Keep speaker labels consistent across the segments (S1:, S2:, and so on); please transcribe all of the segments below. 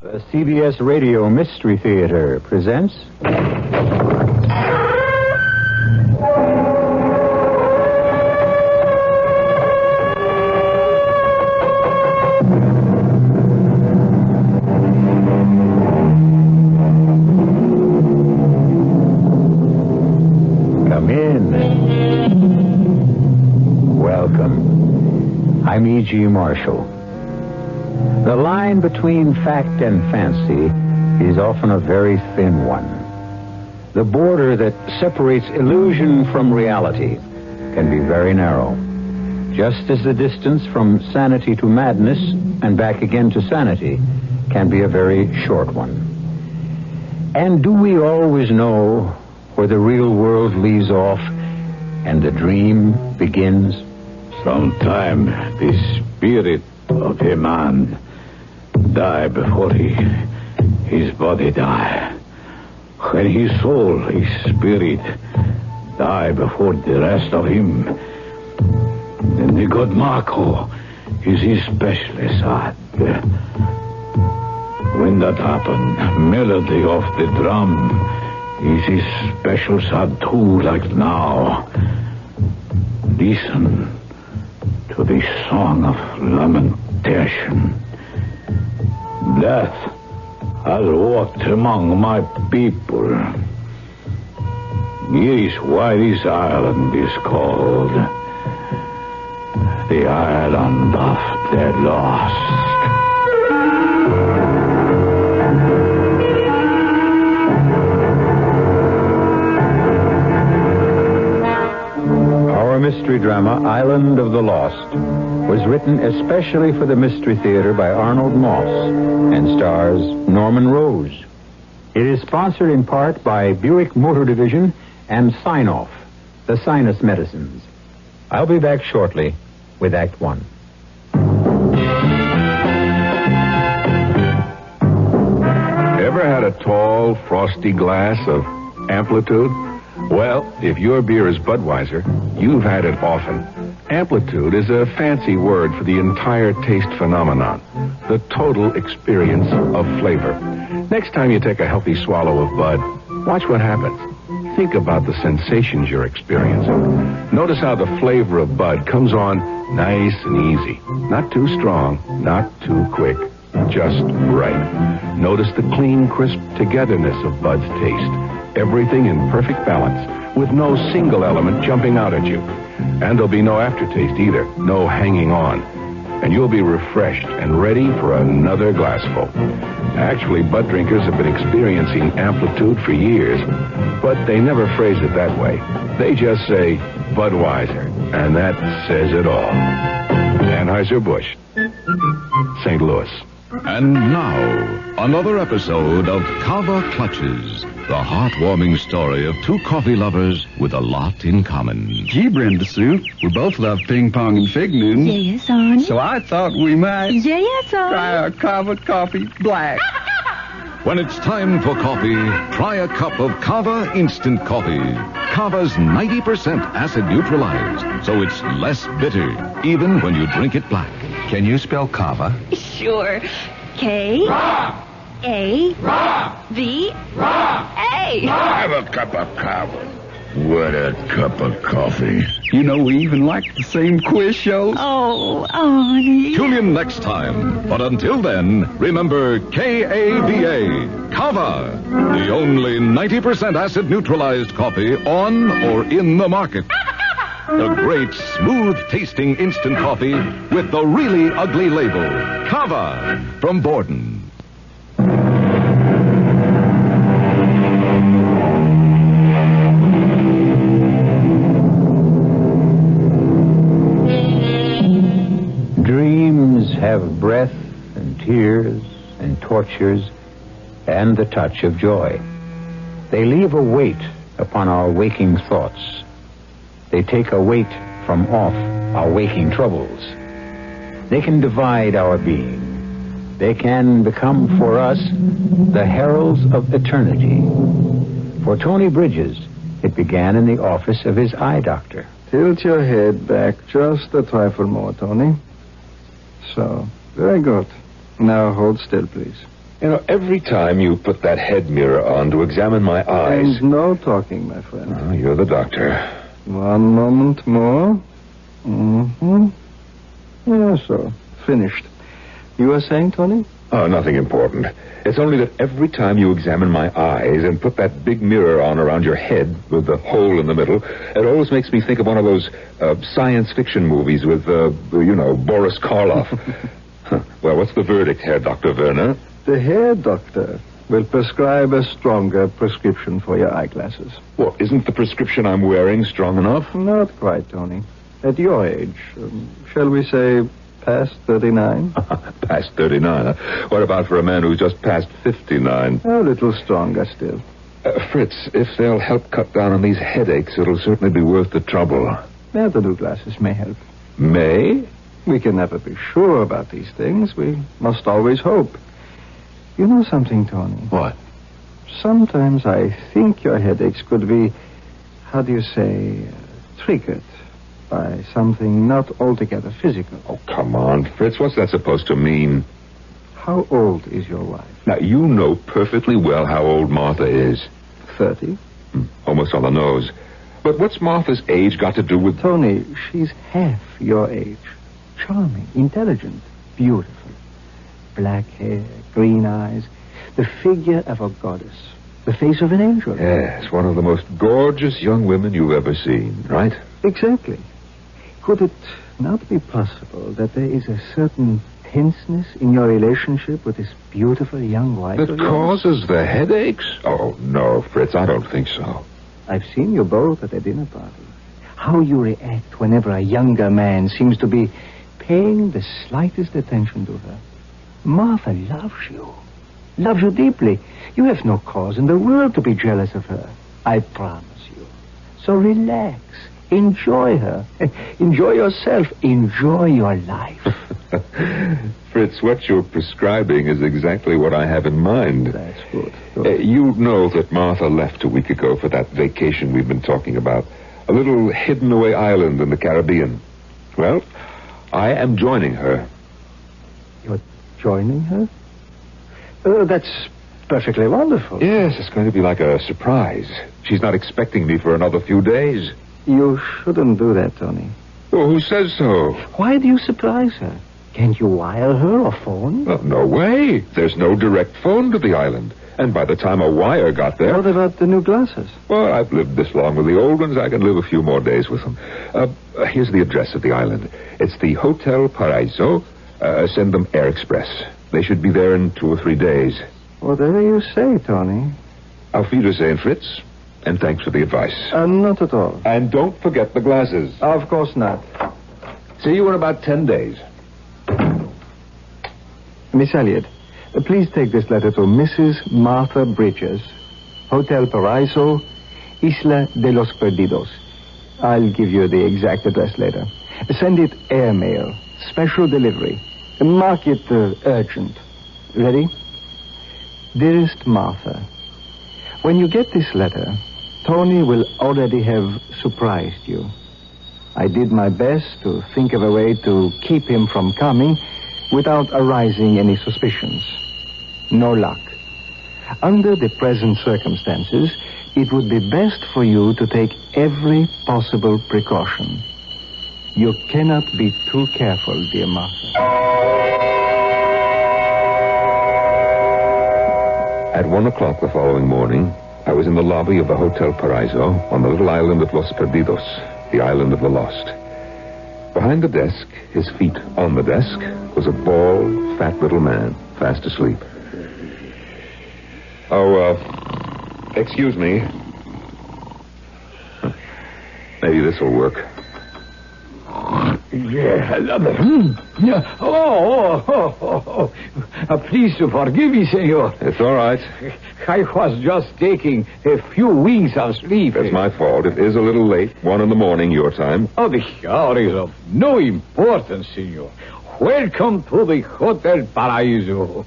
S1: The CBS Radio Mystery Theater presents... Come in. Welcome. I'm E.G. Marshall. The line between fact and fancy is often a very thin one. The border that separates illusion from reality can be very narrow, just as the distance from sanity to madness and back again to sanity can be a very short one. And do we always know where the real world leaves off and the dream begins?
S2: Sometime the spirit of a man die before his body die. When his soul, his spirit, die before the rest of him, then the god Marco is especially sad. When that happen, melody of the drum is special sad too, like now. Listen to the song of lamentation. Death has walked among my people. Here is why this island is called the Island of the Lost.
S1: Our mystery drama, Island of the Lost, was written especially for the Mystery Theater by Arnold Moss and stars Norman Rose. It is sponsored in part by Buick Motor Division and Sign-Off, the sinus medicines. I'll be back shortly with Act One.
S3: Ever had a tall, frosty glass of Amplitude? Well, if your beer is Budweiser, you've had it often. Amplitude is a fancy word for the entire taste phenomenon, the total experience of flavor. Next time you take a healthy swallow of Bud, watch what happens. Think about the sensations you're experiencing. Notice how the flavor of Bud comes on nice and easy. Not too strong, not too quick, just right. Notice the clean, crisp togetherness of Bud's taste. Everything in perfect balance, with no single element jumping out at you. And there'll be no aftertaste either, no hanging on. And you'll be refreshed and ready for another glassful. Actually, Bud drinkers have been experiencing Amplitude for years, but they never phrase it that way. They just say Budweiser, and that says it all. Anheuser-Busch, St. Louis.
S4: And now, another episode of Kava Clutches, the heartwarming story of two coffee lovers with a lot in common.
S5: Gee, Brenda Sue, we both love ping pong and fig Newtons.
S6: Yes, honey.
S5: So I thought we might
S6: Yes, honey.
S5: try our Kava Coffee Black.
S4: When it's time for coffee, try a cup of Kava Instant Coffee. Kava's 90% acid neutralized, so it's less bitter, even when you drink it black.
S5: Can you spell Kava?
S6: Sure. K.
S2: Rob!
S6: A.
S2: Rob!
S6: V.
S2: Rob!
S6: A.
S2: Have a cup of Kava. What a cup of coffee.
S5: You know, we even like the same quiz shows.
S6: Oh, honey.
S4: Tune in next time. But until then, remember Kava, Kava, the only 90% acid neutralized coffee on or in the market. The great, smooth-tasting instant coffee with the really ugly label. Kava from Borden.
S1: Dreams have breath and tears and tortures and the touch of joy. They leave a weight upon our waking thoughts. They take a weight from off our waking troubles. They can divide our being. They can become for us the heralds of eternity. For Tony Bridges, it began in the office of his eye doctor.
S7: Tilt your head back just a trifle more, Tony. So, very good. Now hold still, please.
S3: You know, every time you put that head mirror on to examine my eyes...
S7: And no talking, my friend.
S3: Oh, you're the doctor.
S7: One moment more. Mm-hmm. Yeah, so. Finished. You were saying, Tony?
S3: Oh, nothing important. It's only that every time you examine my eyes and put that big mirror on around your head with the hole in the middle, it always makes me think of one of those science fiction movies with, Boris Karloff. Well, what's the verdict, Herr Dr. Werner?
S7: The hair doctor will prescribe a stronger prescription for your eyeglasses.
S3: Well, isn't the prescription I'm wearing strong enough?
S7: Not quite, Tony. At your age, shall we say past 39?
S3: Past 39? Huh? What about for a man who's just past 59?
S7: A little stronger still.
S3: Fritz, if they'll help cut down on these headaches, it'll certainly be worth the trouble.
S7: Yeah, the new glasses may help.
S3: May?
S7: We can never be sure about these things. We must always hope. You know something, Tony?
S3: What?
S7: Sometimes I think your headaches could be, triggered by something not altogether physical.
S3: Oh, come on, Fritz. What's that supposed to mean?
S7: How old is your wife?
S3: Now, you know perfectly well how old Martha is.
S7: 30.
S3: Almost on the nose. But what's Martha's age got to do with...
S7: Tony, she's half your age. Charming, intelligent, beautiful. Black hair, green eyes. The figure of a goddess. The face of an angel.
S3: Yes, one of the most gorgeous young women you've ever seen, right?
S7: Exactly. Could it not be possible that there is a certain tenseness in your relationship with this beautiful young wife
S3: That
S7: of yours?
S3: causes the headaches? Oh, no, Fritz, I don't think so.
S7: I've seen you both at a dinner party. How you react whenever a younger man seems to be paying the slightest attention to her. Martha loves you. Loves you deeply. You have no cause in the world to be jealous of her. I promise you. So relax. Enjoy her. Enjoy yourself. Enjoy your life.
S3: Fritz, what you're prescribing is exactly what I have in mind.
S7: That's good.
S3: You know that Martha left a week ago for that vacation we've been talking about. A little hidden-away island in the Caribbean. Well, I am joining her.
S7: You're joining her? That's perfectly wonderful.
S3: Yes, it's going to be like a surprise. She's not expecting me for another few days.
S7: You shouldn't do that, Tony.
S3: Well, who says so?
S7: Why do you surprise her? Can't you wire her or phone?
S3: Well, no way. There's no direct phone to the island. And by the time a wire got there...
S7: What about the new glasses?
S3: Well, I've lived this long with the old ones. I can live a few more days with them. Here's the address of the island. It's the Hotel Paraiso. Send them Air Express. They should be there in 2 or 3 days.
S7: Whatever you say, Tony.
S3: Auf Wiedersehen, Fritz. And thanks for the advice.
S7: Not at all.
S3: And don't forget the glasses.
S7: Of course not.
S3: See you in about 10 days.
S7: Miss Elliot, please take this letter to Mrs. Martha Bridges, Hotel Paraiso, Isla de los Perdidos. I'll give you the exact address later. Send it airmail, special delivery. Mark it urgent. Ready? Dearest Martha, when you get this letter, Tony will already have surprised you. I did my best to think of a way to keep him from coming without arousing any suspicions. No luck. Under the present circumstances, it would be best for you to take every possible precaution. You cannot be too careful, dear Martha.
S3: At 1 o'clock the following morning, I was in the lobby of the Hotel Paraiso on the little island of Los Perdidos, the island of the lost. Behind the desk, his feet on the desk, was a bald, fat little man, fast asleep. Excuse me. Maybe this will work.
S2: Yeah. Oh. Please forgive me, senor.
S3: It's all right.
S2: I was just taking a few winks of sleep.
S3: That's my fault. It is a little late. 1 in the morning, your time.
S2: Oh, the hour is of no importance, senor. Welcome to the Hotel Paraiso.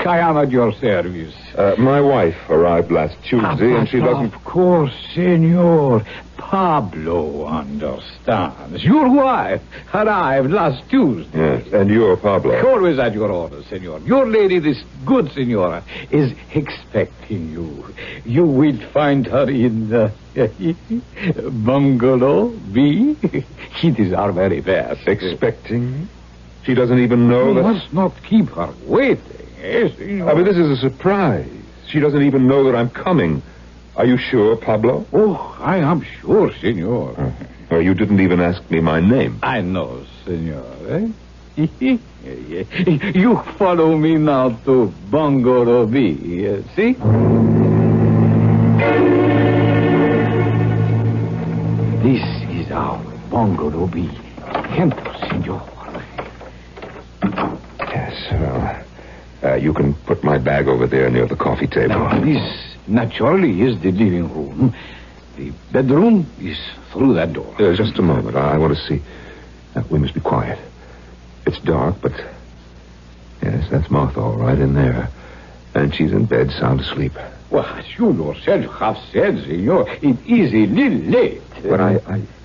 S2: I am at your service.
S3: My wife arrived last Tuesday, and she doesn't...
S2: Of course, senor. Pablo understands. Your wife arrived last Tuesday.
S3: Yes, and you're Pablo.
S2: Always at your orders, senor. Your lady, this good senora, is expecting you. You will find her in bungalow B. It is our very best.
S3: Expecting me? She doesn't even know that...
S2: You must not keep her waiting, eh, senor?
S3: I mean, this is a surprise. She doesn't even know that I'm coming. Are you sure, Pablo?
S2: Oh, I am sure, senor.
S3: Well, you didn't even ask me my name.
S2: I know, senor. You follow me now to bungalow B, see? This is our bungalow B. Enter, senor.
S3: Yes, well, you can put my bag over there near the coffee table.
S2: Now, this naturally is the living room. The bedroom is through that door.
S3: Just a moment. I want to see. We must be quiet. It's dark, but... Yes, that's Martha all right in there. And she's in bed, sound asleep.
S2: Well, as you yourself have said, senor, it is a little late.
S3: But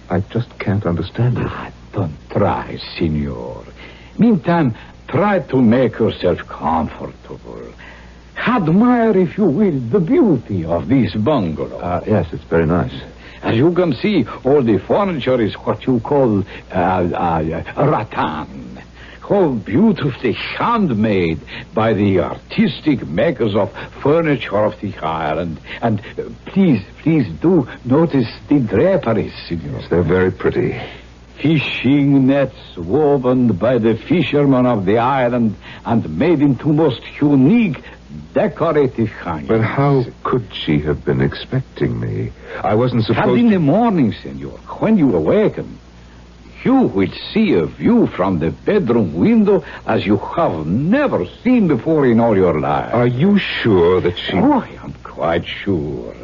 S3: I just can't understand it.
S2: Don't try, senor. Meantime, try to make yourself comfortable. Admire, if you will, the beauty of this bungalow.
S3: Yes, it's very nice.
S2: As you can see, all the furniture is what you call rattan. All beautifully handmade by the artistic makers of furniture of the island. And please do notice the draperies, senor.
S3: Yes, they're very pretty.
S2: Fishing nets woven by the fishermen of the island and made into most unique decorative kinds.
S3: But how could she have been expecting me? I wasn't supposed...
S2: And in the morning, senor, when you awaken, you will see a view from the bedroom window as you have never seen before in all your life.
S3: Are you sure that she...
S2: Oh, I am quite sure.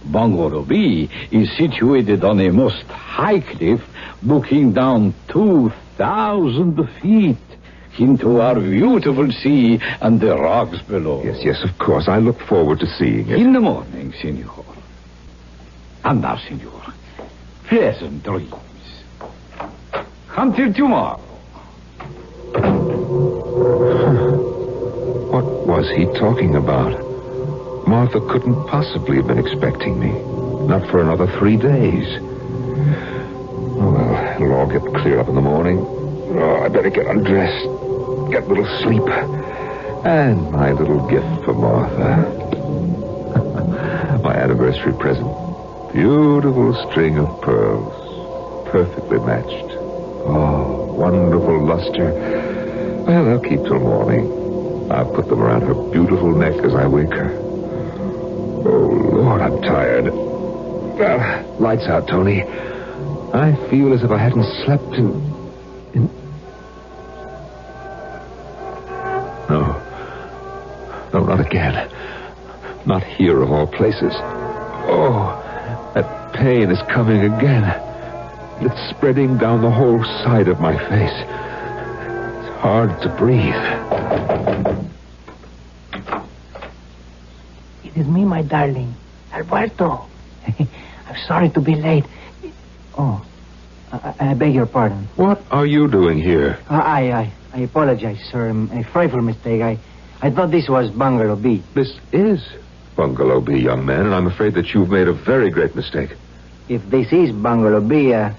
S2: Bungalow B is situated on a most high cliff looking down 2,000 feet into our beautiful sea and the rocks below.
S3: Yes, of course. I look forward to seeing it.
S2: In the morning, senor. And now, senor, pleasant dreams. Until tomorrow.
S3: What was he talking about? Martha couldn't possibly have been expecting me. Not for another 3 days. Oh, well, it'll all get cleared up in the morning. Oh, I better get undressed. Get a little sleep. And my little gift for Martha. My anniversary present. Beautiful string of pearls. Perfectly matched. Oh, wonderful luster. Well, they'll keep till morning. I'll put them around her beautiful neck as I wake her. Oh, Lord, I'm tired. Well, lights out, Tony. I feel as if I hadn't slept in... No, not again. Not here, of all places. Oh, that pain is coming again. It's spreading down the whole side of my face. It's hard to breathe.
S8: It is me, my darling. Alberto. I'm sorry to be late. Oh, I beg your pardon.
S3: What are you doing here?
S8: I apologize, sir. A frightful mistake. I thought this was bungalow B.
S3: This is bungalow B, young man, and I'm afraid that you've made a very great mistake.
S8: If this is bungalow B, I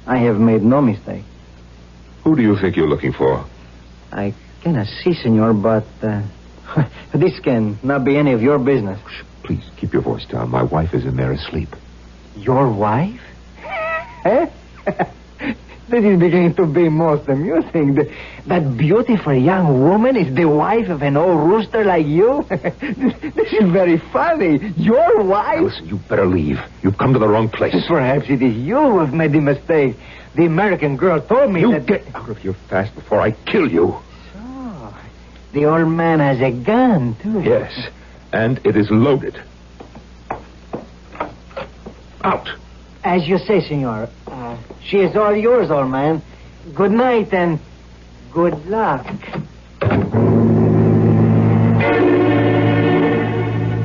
S8: have made no mistake.
S3: Who do you think you're looking for?
S8: I cannot see, senor, but this can not be any of your business.
S3: Shh, please, keep your voice down. My wife is in there asleep.
S8: Your wife? Eh? This is beginning to be most amusing. That beautiful young woman is the wife of an old rooster like you? This is very funny. Your wife?
S3: Now listen, you better leave. You've come to the wrong place.
S8: Perhaps it is you who have made the mistake. The American girl told me
S3: You
S8: that...
S3: get out of here fast before I kill you.
S8: So, the old man has a gun, too.
S3: Yes, and it is loaded. Out.
S8: As you say, senor. She is all yours, old man. Good night and good luck.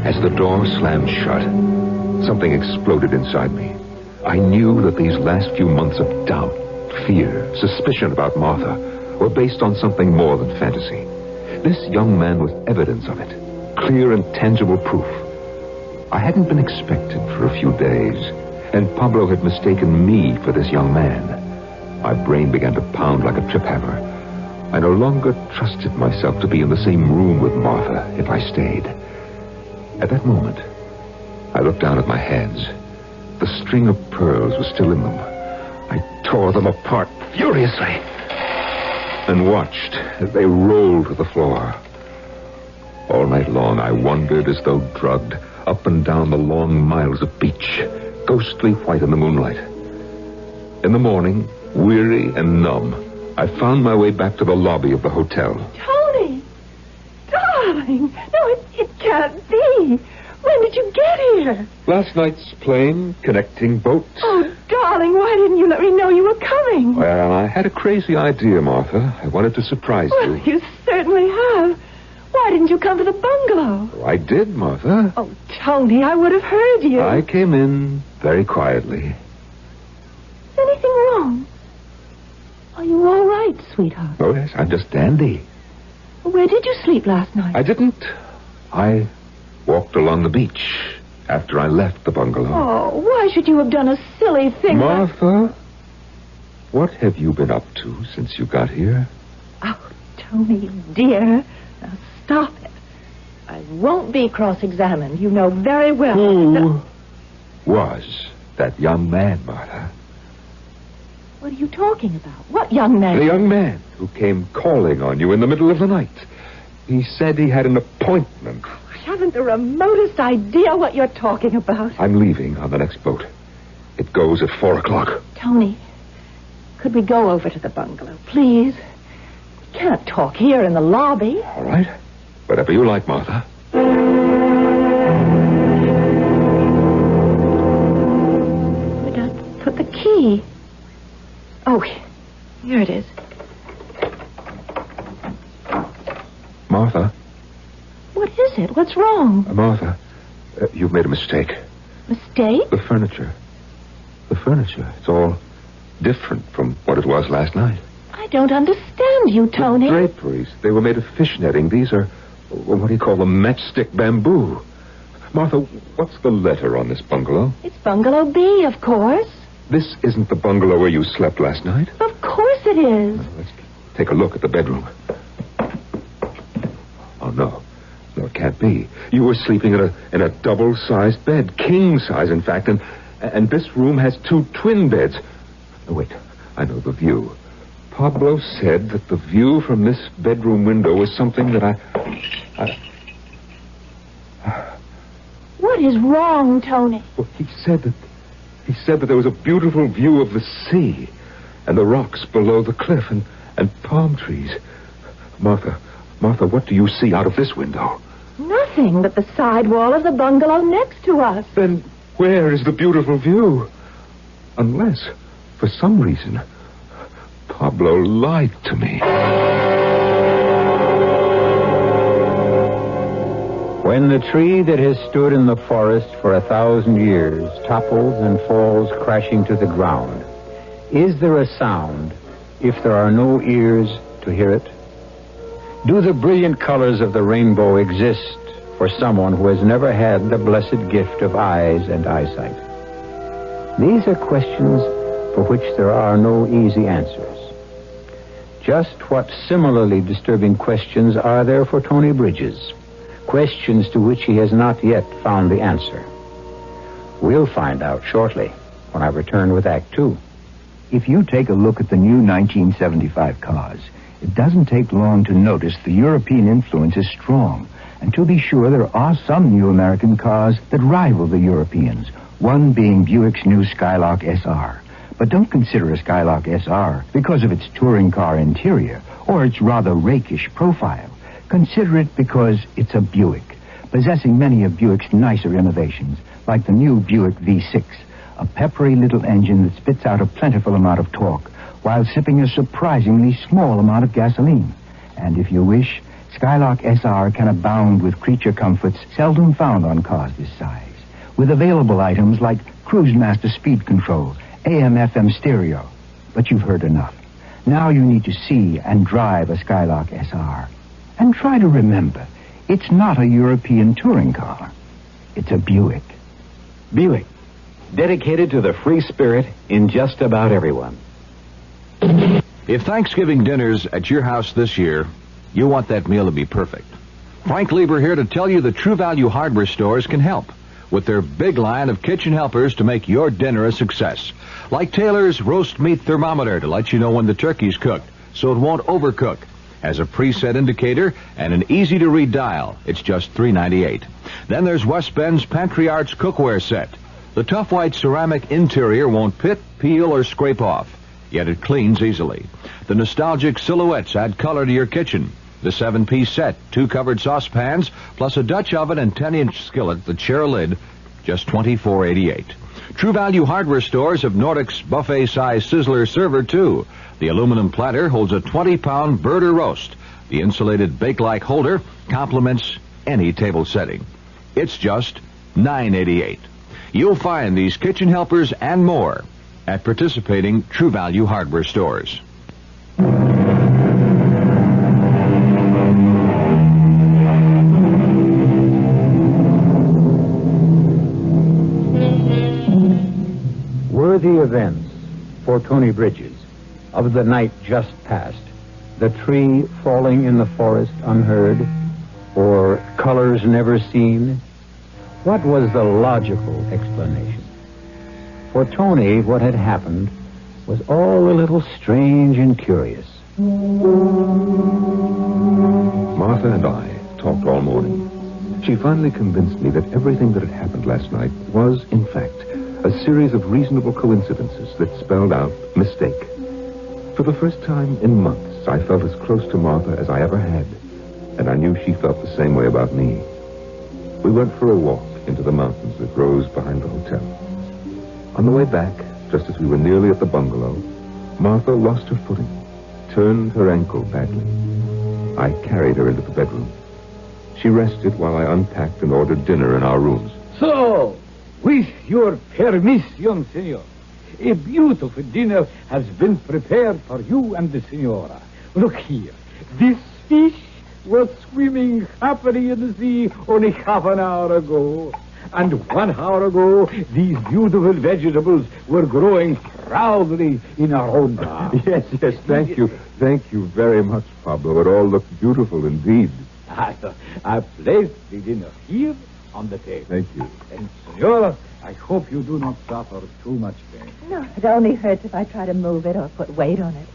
S3: As the door slammed shut, something exploded inside me. I knew that these last few months of doubt, fear, suspicion about Martha were based on something more than fantasy. This young man was evidence of it, clear and tangible proof. I hadn't been expected for a few days, and Pablo had mistaken me for this young man. My brain began to pound like a trip hammer. I no longer trusted myself to be in the same room with Martha if I stayed. At that moment, I looked down at my hands. The string of pearls was still in them. I tore them apart furiously and watched as they rolled to the floor. All night long, I wandered as though drugged up and down the long miles of beach, ghostly white in the moonlight. In the morning, weary and numb, I found my way back to the lobby of the hotel.
S6: Tony! Darling! No, it can't be. When did you get here?
S3: Last night's plane, connecting boats.
S6: Oh, darling, why didn't you let me know you were coming?
S3: Well, I had a crazy idea, Martha. I wanted to surprise you.
S6: Well, you certainly have. Why didn't you come to the bungalow?
S3: I did, Martha.
S6: Oh, Tony, I would have heard you.
S3: I came in very quietly.
S6: Is anything wrong? Are you all right, sweetheart?
S3: Oh, yes, I'm just dandy.
S6: Where did you sleep last night?
S3: I didn't. I walked along the beach after I left the bungalow.
S6: Oh, why should you have done a silly thing?
S3: Martha, what have you been up to since you got here?
S6: Oh, Tony, dear. Now, stop it. I won't be cross-examined. You know very well.
S3: Who was that young man, Martha?
S6: What are you talking about? What young man?
S3: The young man who came calling on you in the middle of the night. He said he had an appointment.
S6: I haven't the remotest idea what you're talking about.
S3: I'm leaving on the next boat. It goes at 4 o'clock.
S6: Tony, could we go over to the bungalow, please? We can't talk here in the lobby.
S3: All right. Whatever you like, Martha.
S6: We got to put the key. Oh, here it is.
S3: Martha?
S6: What is it? What's wrong?
S3: Martha, you've made a mistake.
S6: Mistake?
S3: The furniture. It's all different from what it was last night.
S6: I don't understand you, Tony.
S3: The draperies, they were made of fish netting. These are, what do you call them, matchstick bamboo. Martha, what's the letter on this bungalow?
S6: It's Bungalow B, of course.
S3: This isn't the bungalow where you slept last night?
S6: Of course it is.
S3: Let's take a look at the bedroom. Oh, no. No, it can't be. You were sleeping in a double-sized bed, king size, in fact, and this room has 2 twin beds. Oh, wait, I know the view. Pablo said that the view from this bedroom window was something that I...
S6: What is wrong, Tony?
S3: Well, he said that there was a beautiful view of the sea and the rocks below the cliff and palm trees. Martha, what do you see out of this window?
S6: Nothing but the side wall of the bungalow next to us.
S3: Then where is the beautiful view? Unless, for some reason, Pablo lied to me.
S1: When the tree that has stood in the forest for 1,000 years topples and falls crashing to the ground, is there a sound if there are no ears to hear it? Do the brilliant colors of the rainbow exist for someone who has never had the blessed gift of eyes and eyesight? These are questions for which there are no easy answers. Just what similarly disturbing questions are there for Tony Bridges? Questions to which he has not yet found the answer. We'll find out shortly when I return with Act 2.
S9: If you take a look at the new 1975 cars, it doesn't take long to notice the European influence is strong. And to be sure, there are some new American cars that rival the Europeans, one being Buick's new Skylark SR. But don't consider a Skylark SR because of its touring car interior or its rather rakish profile. Consider it because it's a Buick, possessing many of Buick's nicer innovations, like the new Buick V6, a peppery little engine that spits out a plentiful amount of torque while sipping a surprisingly small amount of gasoline. And if you wish, Skylark SR can abound with creature comforts seldom found on cars this size, with available items like cruise master speed control, AM/FM stereo. But you've heard enough. Now you need to see and drive a Skylark SR. And try to remember, it's not a European touring car. It's a Buick.
S1: Buick, dedicated to the free spirit in just about everyone.
S10: If Thanksgiving dinner's at your house this year, you want that meal to be perfect. Frank Lieber here to tell you the True Value hardware stores can help with their big line of kitchen helpers to make your dinner a success. Like Taylor's roast meat thermometer to let you know when the turkey's cooked so it won't overcook. Has a preset indicator and an easy-to-read dial. It's just $3.98. Then there's West Bend's Pantry Arts cookware set. The tough white ceramic interior won't pit, peel, or scrape off, yet it cleans easily. The nostalgic silhouettes add color to your kitchen. The 7-piece set, 2 covered saucepans, plus a Dutch oven and 10-inch skillet that share a lid, just $24.88. True Value hardware stores have Nordic's buffet-size sizzler server, too. The aluminum platter holds a 20-pound birder roast. The insulated bake-like holder complements any table setting. It's just $9.88. You'll find these kitchen helpers and more at participating True Value hardware stores.
S1: Were the events for Tony Bridges of the night just past, the tree falling in the forest unheard, or colors never seen? What was the logical explanation? For Tony, what had happened was all a little strange and curious.
S3: Martha and I talked all morning. She finally convinced me that everything that had happened last night was, in fact, a series of reasonable coincidences that spelled out mistake. For the first time in months, I felt as close to Martha as I ever had, and I knew she felt the same way about me. We went for a walk into the mountains that rose behind the hotel. On the way back, just as we were nearly at the bungalow, Martha lost her footing, turned her ankle badly. I carried her into the bedroom. She rested while I unpacked and ordered dinner in our rooms.
S2: So, with your permission, senor, a beautiful dinner has been prepared for you and the senora. Look here. This fish was swimming happily in the sea only half an hour ago. And 1 hour ago, these beautiful vegetables were growing proudly in our own garden.
S3: Yes, thank you. Thank you very much, Pablo. It all looked beautiful indeed.
S2: I placed the dinner here on the table.
S3: Thank you.
S2: And, senora, I hope you do not suffer too much pain.
S6: No, it only hurts if I try to move it or put weight on it.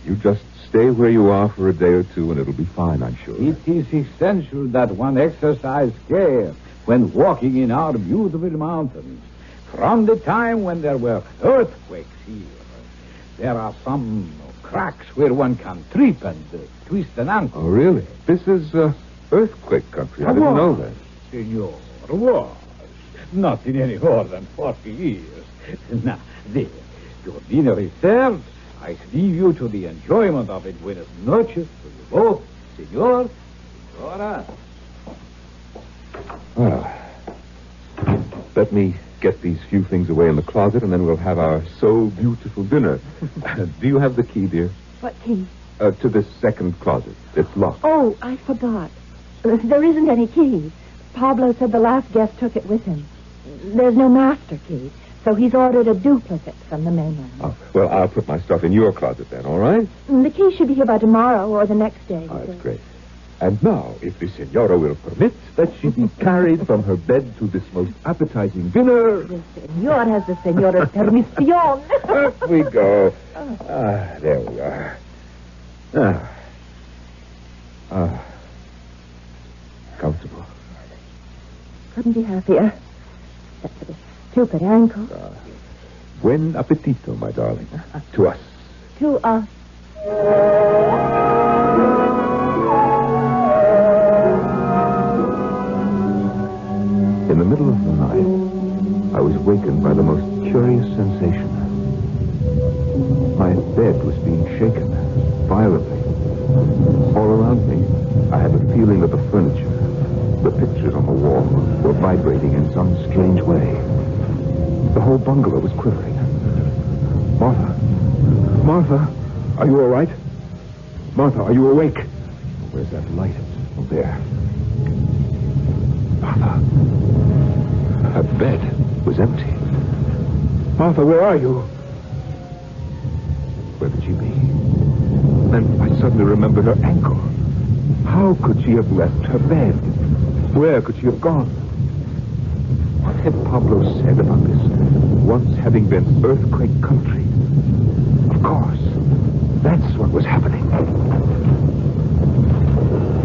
S3: You just stay where you are for a day or two, and it'll be fine, I'm sure.
S2: It is essential that one exercise care when walking in our beautiful mountains. From the time when there were earthquakes here, there are some cracks where one can trip and twist an ankle.
S3: Oh, really? This is earthquake country. I didn't know that.
S2: Senor, was. Not in any more than 40 years. Now, there. Your dinner is served. I leave you to the enjoyment of it. Buenas noches to you both, senor, senora.
S3: Let me get these few things away in the closet, and then we'll have our so beautiful dinner. Do you have the key, dear?
S6: What key?
S3: To this second closet. It's locked.
S6: Oh, I forgot. There isn't any key. Pablo said the last guest took it with him. There's no master key, so he's ordered a duplicate from the mainland.
S3: Oh, well, I'll put my stuff in your closet then, all right?
S6: The key should be here by tomorrow or the next day.
S3: Oh, that's great. And now, if the senora will permit, that she be carried from her bed to this most appetizing dinner.
S6: The senor has the senora's permission.
S3: Up we go. There we are. Comfortable.
S6: Couldn't be happier. Except for this stupid ankle.
S3: Buen appetito, my darling. To us.
S6: To us.
S3: In the middle of the night, I was wakened by the most curious sensation. My bed was being shaken violently. All around me, I had the feeling that the furniture, the pictures on the wall, were vibrating in some strange way. The whole bungalow was quivering. Martha? Martha? Are you all right? Martha, are you awake? Where's that light? Oh, there. Martha. Her bed was empty. Martha, where are you? Where could she be? Then I suddenly remembered her ankle. How could she have left her bed? Where could she have gone? What had Pablo said about this once having been earthquake country? Of course. That's what was happening.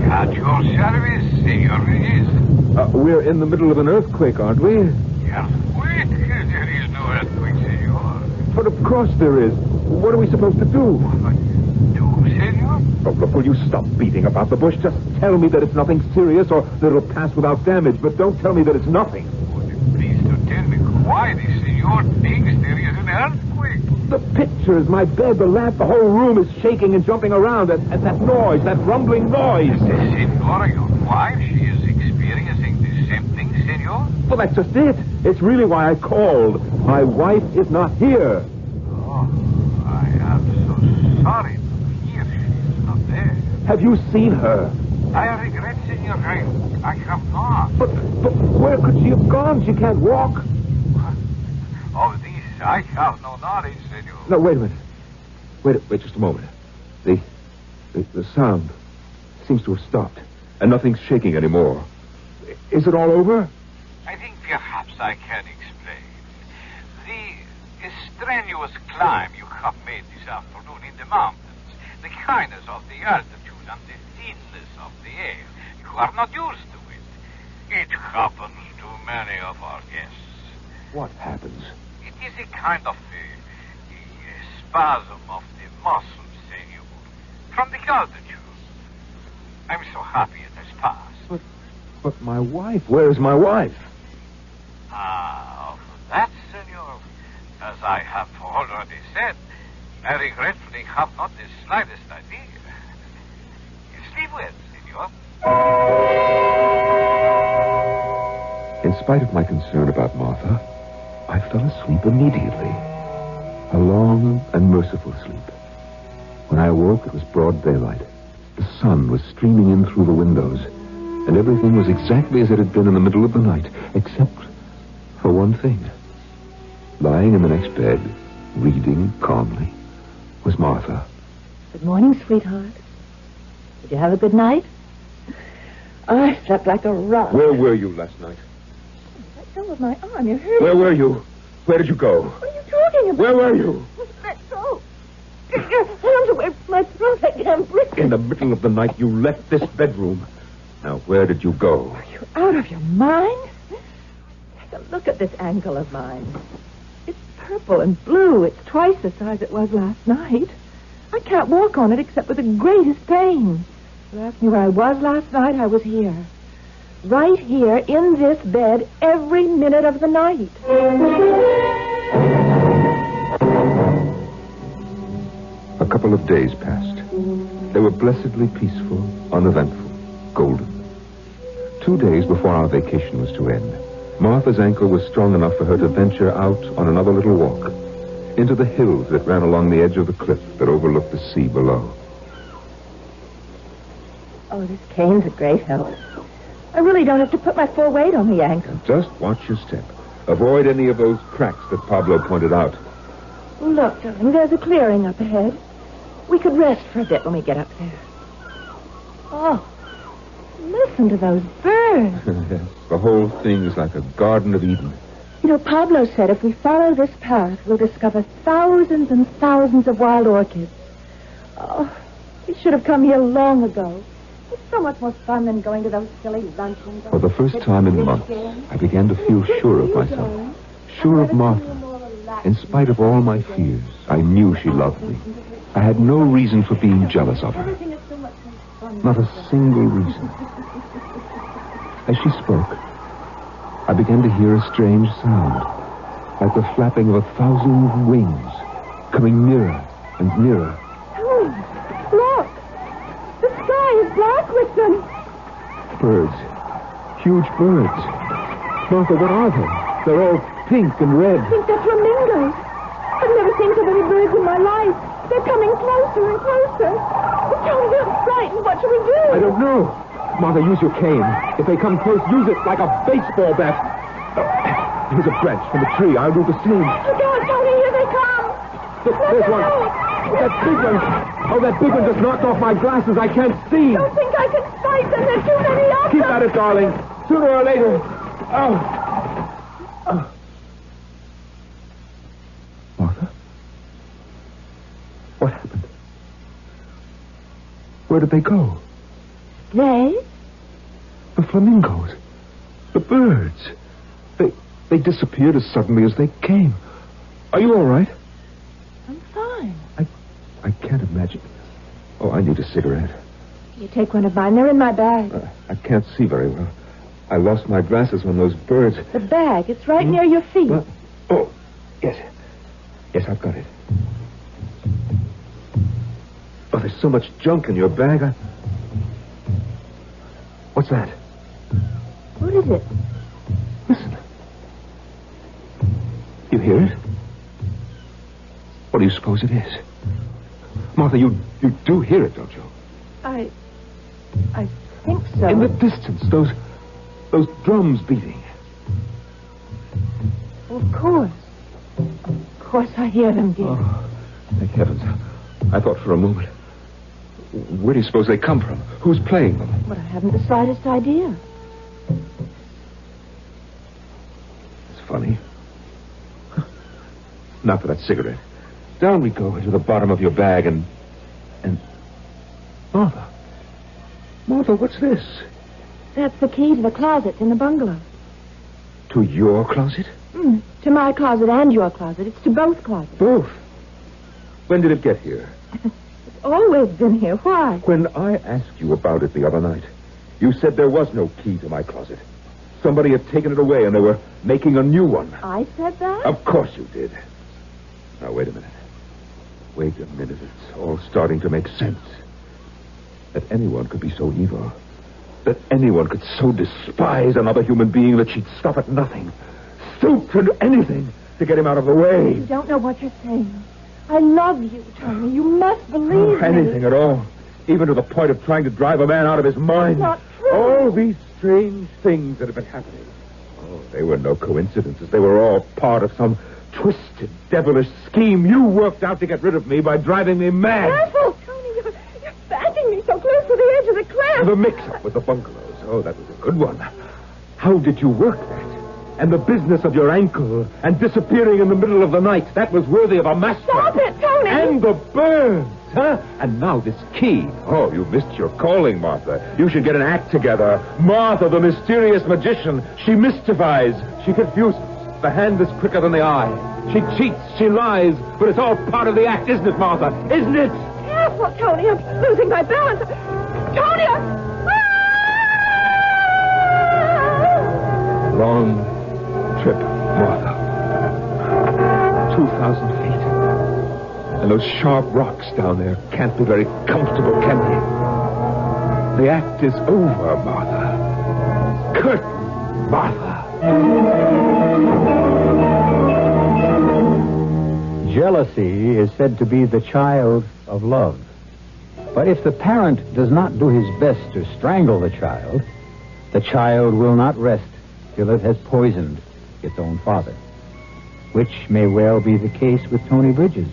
S2: At your service, Senor Reyes.
S3: We're in the middle of an earthquake, aren't we?
S2: Earthquake? There is no earthquake, Senor.
S3: But of course there is. What are we supposed to do?
S2: Senor?
S3: Oh, look, will you stop beating about the bush? Just tell me that it's nothing serious or that it'll pass without damage, but don't tell me that it's nothing.
S2: Would you please to tell me why the Senor thinks there is an earthquake?
S3: The pictures, my bed, the lamp, the whole room is shaking and jumping around, and that noise, that rumbling noise.
S2: The Senora, your wife, she is experiencing the same thing, Senor?
S3: Well, that's just it. It's really why I called. My wife is not here.
S2: Oh, I am so sorry.
S3: Have you seen her?
S2: I regret, Senor. I have not.
S3: But where could she have gone? She can't walk.
S2: Of this, I have no knowledge, Senor.
S3: No, wait a minute. Wait just a moment. The sound seems to have stopped, and nothing's shaking anymore. Is it all over?
S2: I think perhaps I can explain. The strenuous climb you have made this afternoon in the mountains, the kindness of the altitude and the thinness of the air. You are not used to it. It happens to many of our guests.
S3: What happens?
S2: It is a kind of a spasm of the muscles, Senor, from the altitude. I'm so happy it has passed.
S3: But my wife, where's my wife?
S2: Of that, Senor, as I have already said, I regretfully have not the slightest idea. Sleep well, Senor.
S3: In spite of my concern about Martha, I fell asleep immediately. A long and merciful sleep. When I awoke, it was broad daylight. The sun was streaming in through the windows, and everything was exactly as it had been in the middle of the night, except for one thing. Lying in the next bed, reading calmly, was Martha.
S6: Good morning, sweetheart. Did you have a good night? I slept like a rock.
S3: Where were you last night?
S6: Let go of my arm. You're hurting.
S3: Where were you? Where did you go?
S6: What are you talking about?
S3: Where were you?
S6: Let go. Get your hands away from my throat. I can't breathe.
S3: In the middle of the night, you left this bedroom. Now, where did you go?
S6: Are you out of your mind? Take a look at this ankle of mine. It's purple and blue. It's twice the size it was last night. I can't walk on it except with the greatest pain. You asked me where I was last night. I was here. Right here in this bed every minute of the night.
S3: A couple of days passed. They were blessedly peaceful, uneventful, golden. 2 days before our vacation was to end, Martha's ankle was strong enough for her to venture out on another little walk into the hills that ran along the edge of the cliff that overlooked the sea below.
S6: Oh, this cane's a great help. I really don't have to put my full weight on the ankle.
S3: Just watch your step. Avoid any of those cracks that Pablo pointed out.
S6: Look, darling, there's a clearing up ahead. We could rest for a bit when we get up there. Oh, listen to those birds.
S3: Yes, the whole thing is like a Garden of Eden.
S6: You know, Pablo said if we follow this path, we'll discover thousands and thousands of wild orchids. Oh, we should have come here long ago. It's so much more fun than going to those silly luncheons.
S3: For the first time in months, I began to feel sure of myself. Sure of Martha. In spite of all my fears, I knew she loved me. I had no reason for being jealous of her. Not a single reason. As she spoke, I began to hear a strange sound, like the flapping of 1,000 wings, coming nearer and nearer.
S6: Oh, look! The sky is black with them.
S3: Birds. Huge birds. Martha, what are they? They're all
S7: pink and red.
S6: I think they're flamingos. I've never seen so many birds in my life. They're coming closer and closer. Oh, Tony, I'm frightened. What shall we do?
S7: I don't know. Martha, use your cane. If they come close, use it like a baseball bat. Here's a branch from the tree. I'll do the same.
S6: Look out, Tony. Here they come.
S7: There's one. That big one. Oh, that big one just knocked off my glasses. I can't see.
S6: Don't think I can fight them. There's too many of
S7: Keep
S6: them.
S7: at it, darling. Sooner or later. Oh. Martha? What happened? Where did they go?
S6: They?
S7: The flamingos. The birds. They disappeared as suddenly as they came. Are you all right?
S6: I'm fine.
S7: I can't imagine. Oh, I need a cigarette.
S6: You take one of mine. They're in my bag.
S7: I can't see very well. I lost my glasses when those birds...
S6: The bag. It's right near your feet.
S7: What? Oh, yes. Yes, I've got it. Oh, there's so much junk in your bag. What's that?
S6: What is it?
S7: Listen. You hear it? What do you suppose it is? Martha, you do hear it, don't you?
S6: I think so.
S7: In the distance, those drums beating.
S6: Well, of course. Of course I hear them, dear.
S7: Oh, thank heavens. I thought for a moment. Where do you suppose they come from? Who's playing them?
S6: But I haven't the slightest idea.
S7: It's funny. Now for that cigarette. Down we go into the bottom of your bag and... Martha. Martha, what's this?
S6: That's the key to the closet in the bungalow.
S7: To your closet?
S6: To my closet and your closet. It's to both closets.
S7: Both? When did it get here?
S6: It's always been here. Why?
S7: When I asked you about it the other night, you said there was no key to my closet. Somebody had taken it away and they were making a new one.
S6: I said that?
S7: Of course you did. Now, wait a minute. Wait a minute. It's all starting to make sense. That anyone could be so evil. That anyone could so despise another human being that she'd stop at nothing. Stoop to do anything to get him out of the way.
S6: You don't know what you're saying. I love you, Tony. You must believe me.
S7: Anything at all. Even to the point of trying to drive a man out of his mind.
S6: Not true.
S7: All these strange things that have been happening. Oh, they were no coincidences. They were all part of some twisted, devilish scheme you worked out to get rid of me by driving me mad.
S6: Careful, Tony. You're backing me so close to the edge of the cliff.
S7: The mix-up with the bungalows. Oh, that was a good one. How did you work that? And the business of your ankle and disappearing in the middle of the night. That was worthy of a master.
S6: Stop it, Tony.
S7: And the birds, huh? And now this key. Oh, you missed your calling, Martha. You should get an act together. Martha, the mysterious magician. She mystifies. She confuses. The hand is quicker than the eye. She cheats. She lies. But it's all part of the act, isn't it, Martha? Isn't it?
S6: Careful, Tony. I'm losing my balance. Tony!
S7: Long trip, Martha. 2,000 feet. And those sharp rocks down there can't be very comfortable, can they? The act is over, Martha. Curtain, Martha.
S1: Jealousy is said to be the child of love. But if the parent does not do his best to strangle the child will not rest till it has poisoned its own father, which may well be the case with Tony Bridges.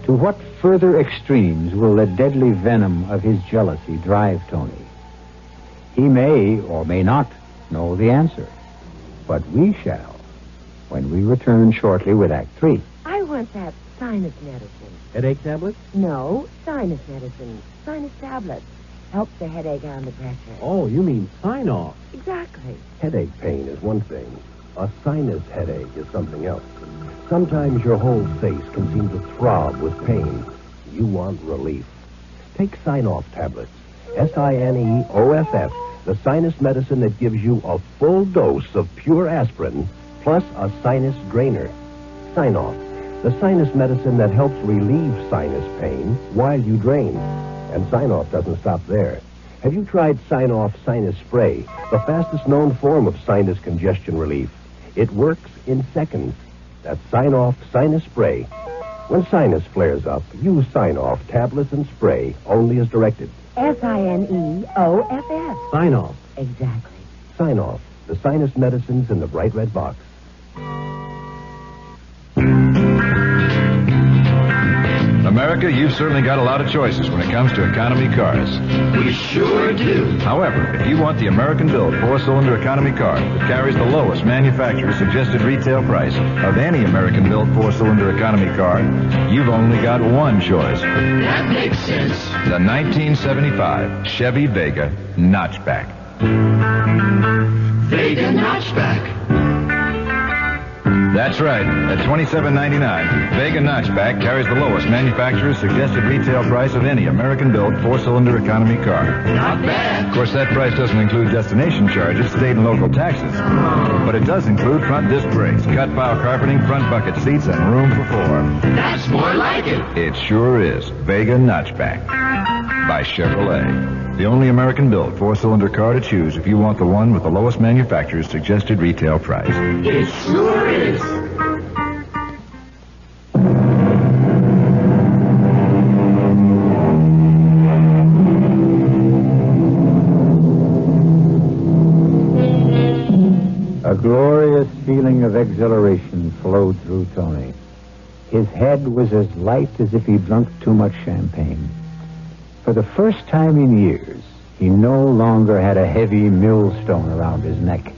S1: To what further extremes will the deadly venom of his jealousy drive Tony? He may or may not know the answer, but we shall when we return shortly with Act 3.
S11: I want that sinus medicine.
S1: Headache tablets?
S11: No, sinus medicine. Sinus tablets. Helps the headache under pressure.
S12: Oh, you mean sign-off.
S11: Exactly.
S12: Headache pain is one thing. A sinus headache is something else. Sometimes your whole face can seem to throb with pain. You want relief. Take Sign-Off tablets. SINEOFF, the sinus medicine that gives you a full dose of pure aspirin plus a sinus drainer. Sign-Off, the sinus medicine that helps relieve sinus pain while you drain. And Sign-Off doesn't stop there. Have you tried Sign-Off Sinus Spray, the fastest known form of sinus congestion relief? It works in seconds. That's Sign-Off Sinus Spray. When sinus flares up, use Sign-Off tablets and spray only as directed.
S11: Signoff.
S12: Sign-Off.
S11: Exactly.
S12: Sign-Off, the sinus medicines in the bright red box.
S10: America, you've certainly got a lot of choices when it comes to economy cars.
S13: We sure do.
S10: However, if you want the American-built four-cylinder economy car that carries the lowest manufacturer's suggested retail price of any American-built four-cylinder economy car, you've only got one choice.
S13: That makes sense.
S10: The 1975 Chevy Vega Notchback.
S13: Vega Notchback.
S10: That's right. At $27.99, Vega Notchback carries the lowest manufacturer's suggested retail price of any American-built four-cylinder economy car.
S13: Not bad.
S10: Of course, that price doesn't include destination charges, state and local taxes. But it does include front disc brakes, cut pile carpeting, front bucket seats, and room for four.
S13: That's more like it.
S10: It sure is. Vega Notchback by Chevrolet. The only American-built four-cylinder car to choose if you want the one with the lowest manufacturer's suggested retail price.
S13: It sure is.
S1: A glorious feeling of exhilaration flowed through Tony. His head was as light as if he'd drunk too much champagne. For the first time in years, he no longer had a heavy millstone around his neck.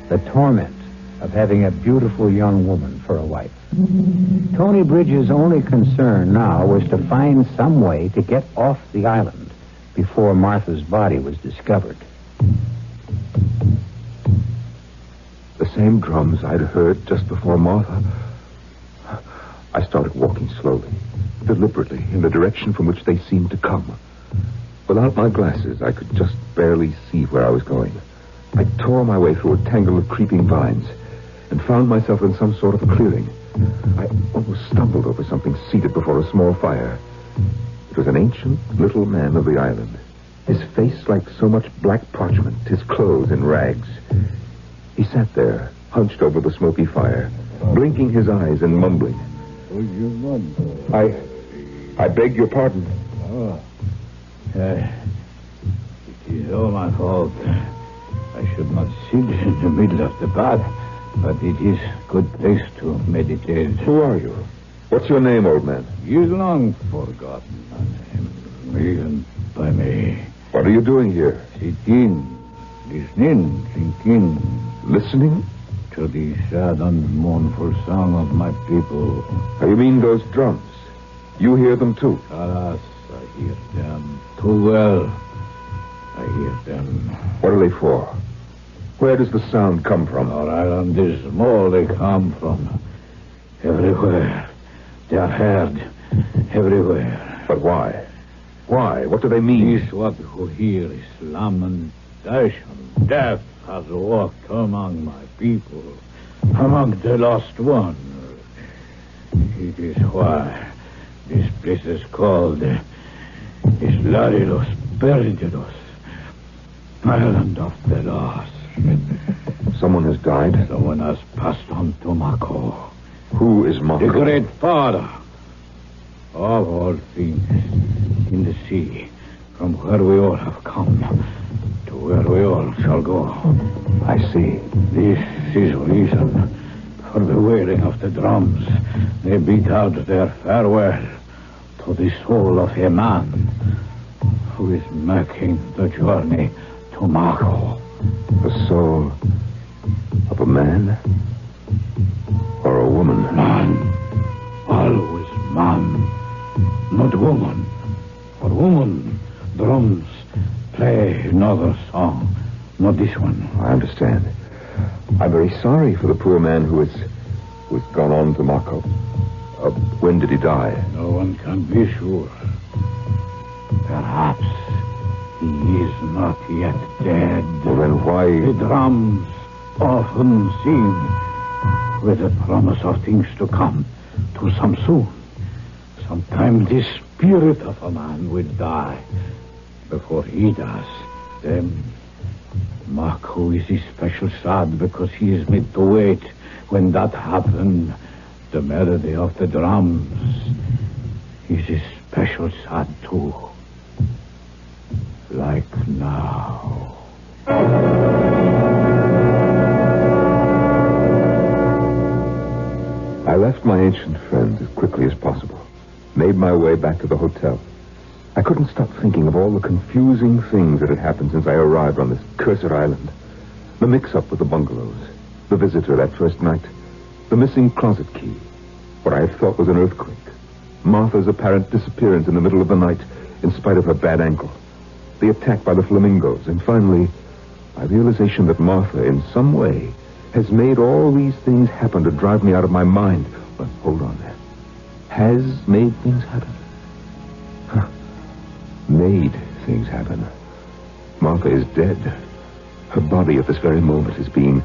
S1: The torment of having a beautiful young woman for a wife. Tony Bridges' only concern now was to find some way to get off the island before Martha's body was discovered.
S3: The same drums I'd heard just before Martha. I started walking slowly, deliberately, in the direction from which they seemed to come. Without my glasses, I could just barely see where I was going. I tore my way through a tangle of creeping vines and found myself in some sort of clearing. I almost stumbled over something seated before a small fire. It was an ancient little man of the island, his face like so much black parchment, his clothes in rags. He sat there, hunched over the smoky fire, blinking his eyes and mumbling. I beg your pardon.
S2: It is all my fault. I should not sit in the middle of the bath, but it is a good place to meditate.
S3: Who are you? What's your name, old man?
S2: You long forgotten my name, even by me.
S3: What are you doing here?
S2: Sitting, listening, thinking.
S3: Listening?
S2: To the sad and mournful song of my people.
S3: How you mean those drums? You hear them too?
S2: Alas, I hear them too well. I hear them.
S3: What are they for? Where does the sound come from?
S2: Our island is small. They come from everywhere. They are heard everywhere.
S3: But why? Why? What do they mean?
S2: This what who hear is lamentation. Death has walked among my people, among the lost one. It is why this place is called Isla de los Perdidos, Island of the Lost.
S3: Someone has died?
S2: Someone has passed on to Mako.
S3: Who is Mako?
S2: The great father of all things in the sea, from where we all have come to where we all shall go.
S3: I see.
S2: This is reason for the wailing of the drums. They beat out their farewell to the soul of a man who is making the journey to Mako.
S3: The soul of a man or a woman?
S2: Man. Always man. Not woman. For woman, drums play another song. Not this one.
S3: I understand. I'm very sorry for the poor man who has gone on to Mako. When did he die?
S2: No one can be sure. Perhaps he is not yet dead.
S3: Well, then why...
S2: The drums often sing with the promise of things to come, to some soon. Sometimes the spirit of a man will die before he does. Then Marco is special sad because he is made to wait. When that happened, the melody of the drums is special sad too. Like now.
S3: I left my ancient friends as quickly as possible. Made my way back to the hotel. I couldn't stop thinking of all the confusing things that had happened since I arrived on this cursed island. The mix-up with the bungalows, the visitor that first night, the missing closet key, what I had thought was an earthquake, Martha's apparent disappearance in the middle of the night in spite of her bad ankle, the attack by the flamingos, and finally, my realization that Martha, in some way, has made all these things happen to drive me out of my mind. But hold on there. Has made things happen? Huh. Made things happen. Martha is dead. Her body at this very moment is being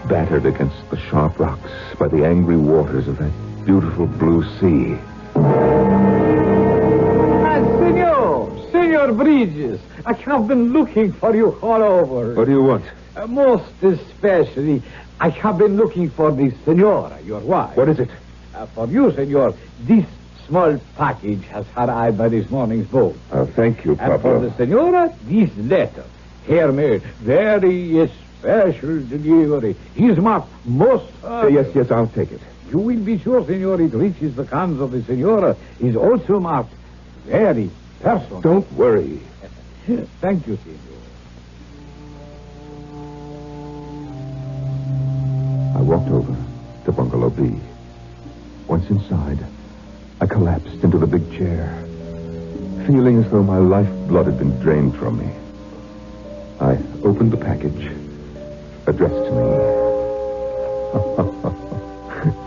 S3: battered against the sharp rocks by the angry waters of that beautiful blue sea.
S2: Senor Bridges, I have been looking for you all over.
S3: What do you want?
S2: Most especially, I have been looking for the senora, your wife.
S3: What is it?
S2: For you, senor, this small package has arrived by this morning's boat.
S3: Thank you, Papa.
S2: And for the senora, this letter, handmade, very special delivery. Is marked most...
S3: Yes, I'll take it.
S2: You will be sure, senor, it reaches the hands of the senora. Is also marked very personal.
S3: Don't worry.
S2: Thank you, senor.
S3: I walked over to Bungalow B. Once inside, I collapsed into the big chair, feeling as though my lifeblood had been drained from me. I opened the package, addressed to me.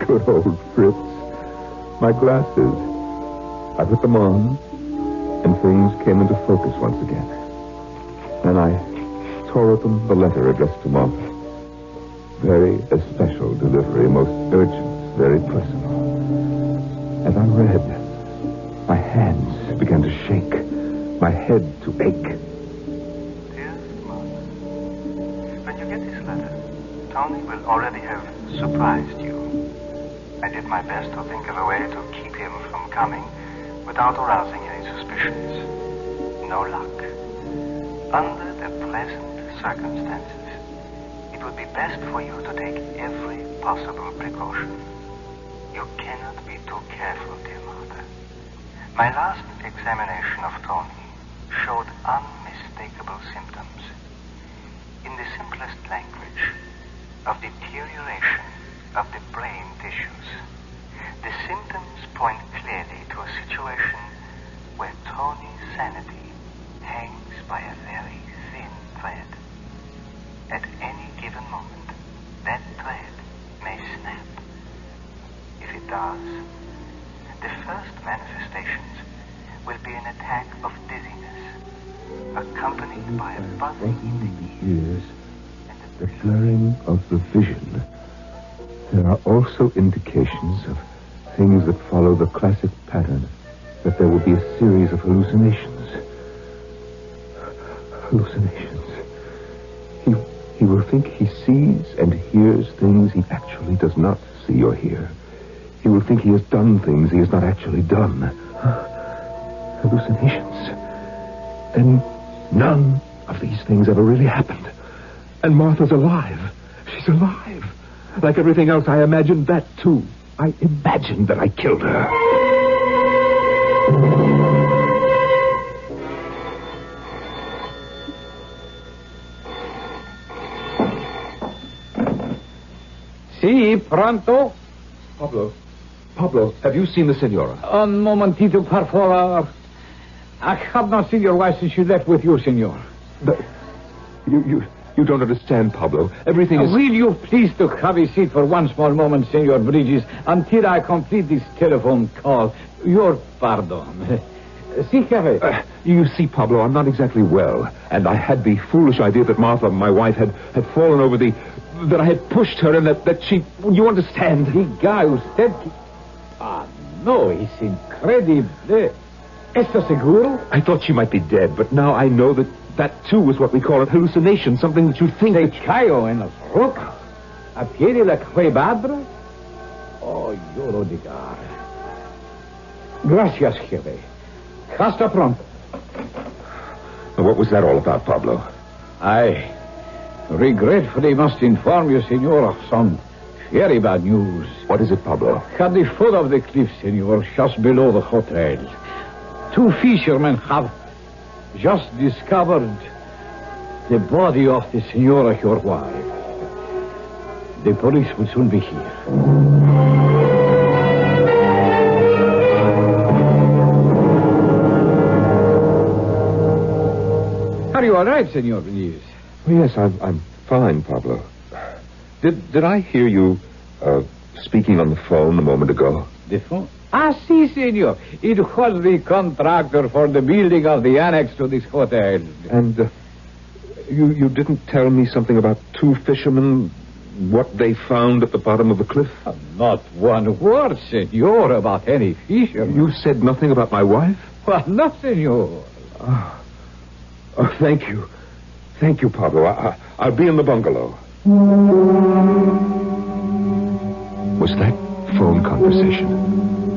S3: Good old Fritz. My glasses. I put them on, and things came into focus once again. Then I tore open the letter addressed to Martha. Very special delivery, most urgent, very personal. As I read, my hands began to shake, my head to ache.
S14: Dearest Martha, when you get this letter, Tony will already have surprised you. I did my best to think of a way to keep him from coming without arousing any suspicions. No luck. Under the present circumstances, it would be best for you to take every possible precaution. You cannot be too careful, dear Martha. My last examination of Tony showed unmistakable symptoms. In the simplest language, of deterioration of the brain tissues. The symptoms point clearly to a situation where Tony's sanity hangs by a very thin thread. At any given moment, that thread may snap. If it does, the first manifestations will be an attack of dizziness, accompanied by a buzzing in the ears,
S3: the blurring of the vision. There are also indications of things that follow the classic pattern, that there will be a series of hallucinations. Hallucinations. He will think he sees and hears things he actually does not see or hear. He will think he has done things he has not actually done. Hallucinations. And none of these things ever really happened. And Martha's alive. She's alive. Like everything else, I imagined that, too. I imagined that I killed her.
S2: Si, pronto?
S3: Pablo, have you seen the senora?
S2: Un momentito, por favor. I have not seen your wife since she left with you, senor.
S3: But you don't understand, Pablo. Everything is...
S2: Will you please to have a seat for one small moment, Senor Bridges, until I complete this telephone call. Your pardon. Si, Cafe.
S3: You see, Pablo, I'm not exactly well, and I had the foolish idea that Martha, my wife, had fallen over the... that I had pushed her and that she... You understand?
S2: The guy who said... Ah, no, it's incredible. ¿Estás seguro?
S3: I thought she might be dead, but now I know that That, too, is what we call a hallucination, something that you think...
S2: Se caio en los rocas. A piedi la cuevadra. Oh, yo lo digar. Gracias, jefe. Hasta pronto.
S3: What was that all about, Pablo?
S2: I regretfully must inform you, senor, of some very bad news.
S3: What is it, Pablo?
S2: At the foot of the cliff, senor, just below the hotel, 2 fishermen have just discovered the body of the senora, your wife. The police will soon be here. Are you all right, Senor Benitez?
S3: Oh, yes, I'm fine, Pablo. Did I hear you speaking on the phone a moment ago?
S2: The phone? Ah, si, senor. It was the contractor for the building of the annex to this hotel.
S3: And you didn't tell me something about 2 fishermen, what they found at the bottom of the cliff?
S2: Not one word, senor, about any fishermen.
S3: You said nothing about my wife?
S2: Well, no, senor.
S3: Oh, thank you. Thank you, Pablo. I'll be in the bungalow. Was that phone conversation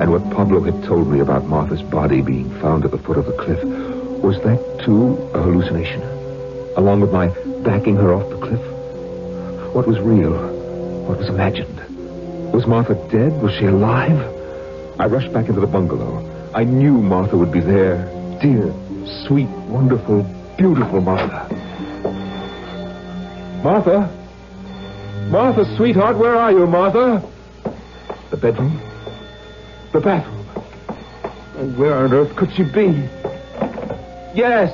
S3: and what Pablo had told me about Martha's body being found at the foot of the cliff, was that, too, a hallucination? Along with my backing her off the cliff? What was real? What was imagined? Was Martha dead? Was she alive? I rushed back into the bungalow. I knew Martha would be there. Dear, sweet, wonderful, beautiful Martha. Martha? Martha, sweetheart, where are you, Martha? The bedroom? The bathroom? Oh, where on earth could she be? Yes.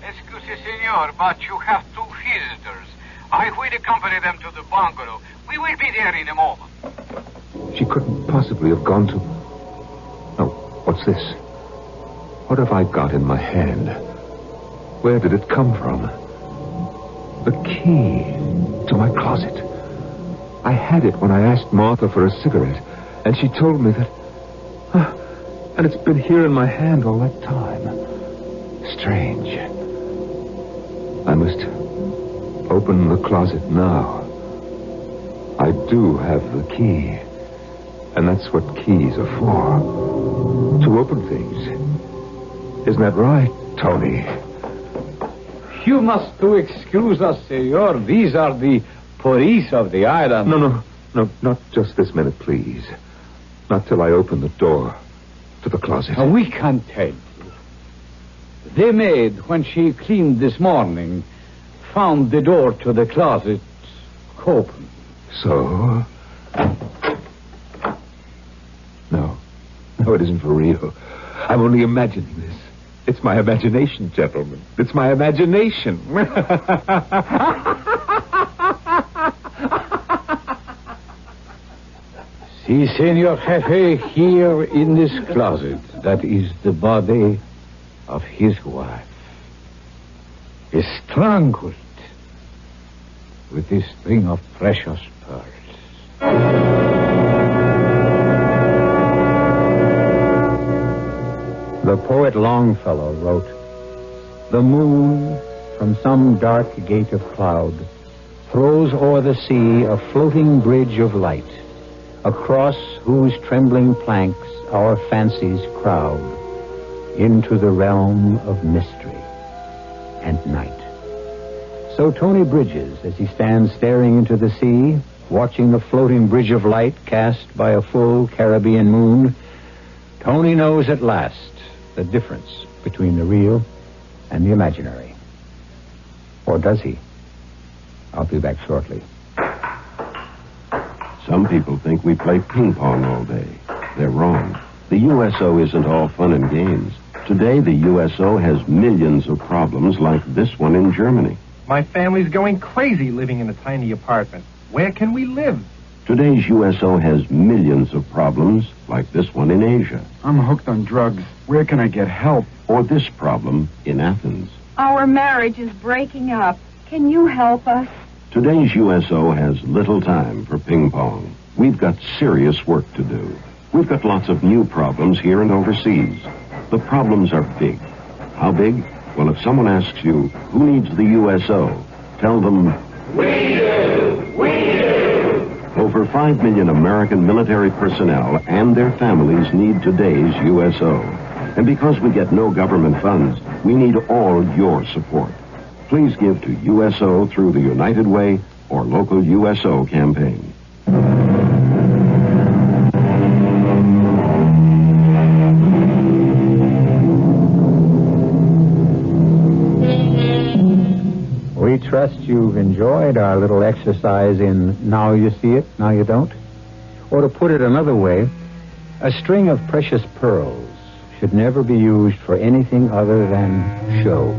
S15: Excuse, senor, but you have 2 visitors. I will accompany them to the bungalow. We will be there in a moment.
S3: She couldn't possibly have gone to... No, what's this? What have I got in my hand? Where did it come from? The key to my closet. I had it when I asked Martha for a cigarette, and she told me that... and it's been here in my hand all that time. Strange. I must open the closet now. I do have the key, and that's what keys are for. To open things. Isn't that right, Tony?
S2: You must excuse us, senor. These are the police of the island.
S3: No, not just this minute, please. Not till I open the door to the closet.
S2: We can't tell you. The maid, when she cleaned this morning, found the door to the closet open.
S3: So? No, it isn't for real. I'm only imagining this. It's my imagination, gentlemen. It's my imagination.
S2: See, Senor Jefe, here in this closet, that is the body of his wife. Strangled with a string of precious pearls.
S1: The poet Longfellow wrote, "The moon, from some dark gate of cloud, throws o'er the sea a floating bridge of light, across whose trembling planks our fancies crowd into the realm of mystery and night." So Tony Bridges, as he stands staring into the sea, watching the floating bridge of light cast by a full Caribbean moon, Tony knows at last the difference between the real and the imaginary. Or does he? I'll be back shortly.
S12: Some people think we play ping pong all day. They're wrong. The USO isn't all fun and games. Today, the USO has millions of problems like this one in Germany.
S16: My family's going crazy living in a tiny apartment. Where can we live?
S12: Today's USO has millions of problems like this one in Asia.
S5: I'm hooked on drugs. Where can I get help?
S12: Or this problem in Athens.
S17: Our marriage is breaking up. Can you help us?
S12: Today's USO has little time for ping pong. We've got serious work to do. We've got lots of new problems here and overseas. The problems are big. How big?
S18: Well, if someone asks you, who needs the USO, tell them,
S13: We do! We do!
S18: over 5 million American military personnel and their families need today's USO. And because we get no government funds, we need all your support. Please give to USO through the United Way or local USO campaign.
S1: We trust you've enjoyed our little exercise in now you see it, now you don't. Or to put it another way, a string of precious pearls should never be used for anything other than show.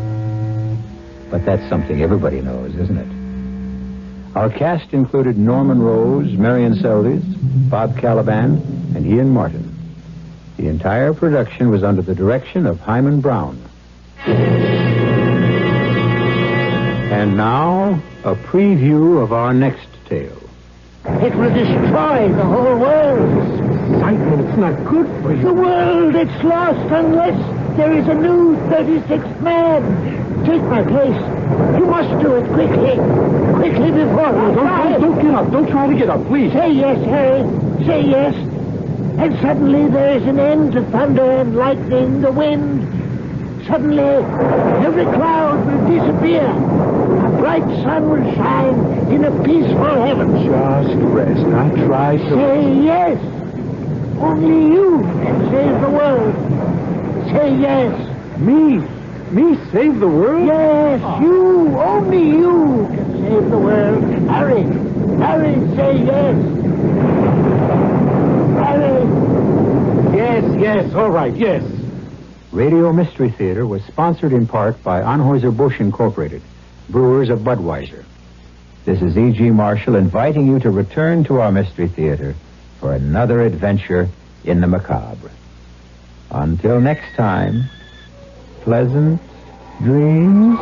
S1: But that's something everybody knows, isn't it? Our cast included Norman Rose, Marion Seldes, Bob Caliban, and Ian Martin. The entire production was under the direction of Himan Brown. And now, a preview of our next tale.
S19: It will destroy the whole world. Simon, it's not good for you. The world, it's lost unless there is a new 36th man. Take my place. You must do it quickly. Quickly before
S16: Don't get up. Don't try to get up, please.
S19: Say yes, Harry. Say yes. And suddenly there is an end to thunder and lightning, the wind. Suddenly, every cloud will disappear. A bright sun will shine in a peaceful heaven.
S16: Just rest. Now try to...
S19: Say yes. Only you can save the world. Say yes.
S16: Me? Me save the world?
S19: Yes, you. Only you can save the world. Harry. Harry, say yes. Harry.
S16: Yes, all right, yes.
S1: Radio Mystery Theater was sponsored in part by Anheuser-Busch Incorporated, brewers of Budweiser. This is E.G. Marshall inviting you to return to our Mystery Theater for another adventure in the macabre. Until next time, pleasant dreams.